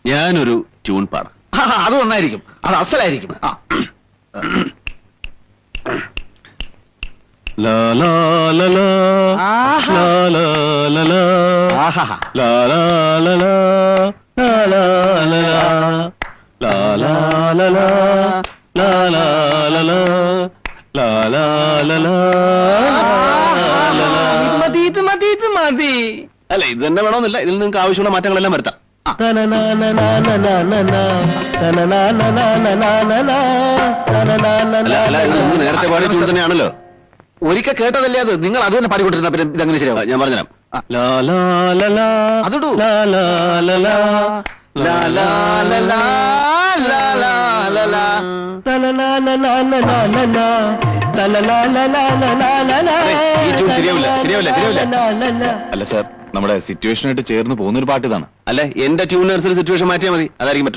ഞാനൊരു ട്യൂൺ പാടാം. അത് നന്നായിരിക്കും, അത് അസലായിരിക്കും. ലാ ലാ ലാ ലാ ലാ ലാ ലാ ലാ ആഹാ ലാ ലാ ലാ ലാ ലാ ലാ ലാ ലാ ലാ ലാ ലാ ലാ ലാ ലാ ലാ ലാ ലാ ലാ മതി, ഇത് മതി, ഇത് മതി. അല്ല, ഇത് തന്നെ വേണമെന്നില്ല. ഇതിൽ നിങ്ങൾക്ക് ആവശ്യമുള്ള മാറ്റങ്ങളെല്ലാം വരുത്താം. അല്ല, ഇത് നിങ്ങൾ നേരത്തെ പാടിയ ട്യൂൺ തന്നെയാണല്ലോ. ഒരിക്കൽ കേട്ടതല്ലേ അത്? നിങ്ങൾ അത് തന്നെ പാടിക്കൊണ്ടിരുന്ന പിന്നെ ഇതങ്ങനെ ശരിയാവും. ഞാൻ പറഞ്ഞുതരാം. ലാ ലാ ലാ ലാ അതിടൂ. ലാ ലാ ലാ ലാ ലാ ലാ ലാ ലാ ലാ ലാ ലാ ലാ. ഈ ട്യൂൺ ശരിയാവില്ല, ശരിയാവില്ല, ശരിയാവില്ല. അല്ല സാർ, നമ്മുടെ സിറ്റുവേഷനായിട്ട് ചേർന്ന് പോകുന്നൊരു പാട്ട് ഇതാണ്. അല്ലെ, എന്റെ ട്യൂണിനനുസരിച്ച് സിറ്റുവേഷൻ മാറ്റിയാൽ മതി. അതായിരിക്കും പറ്റും.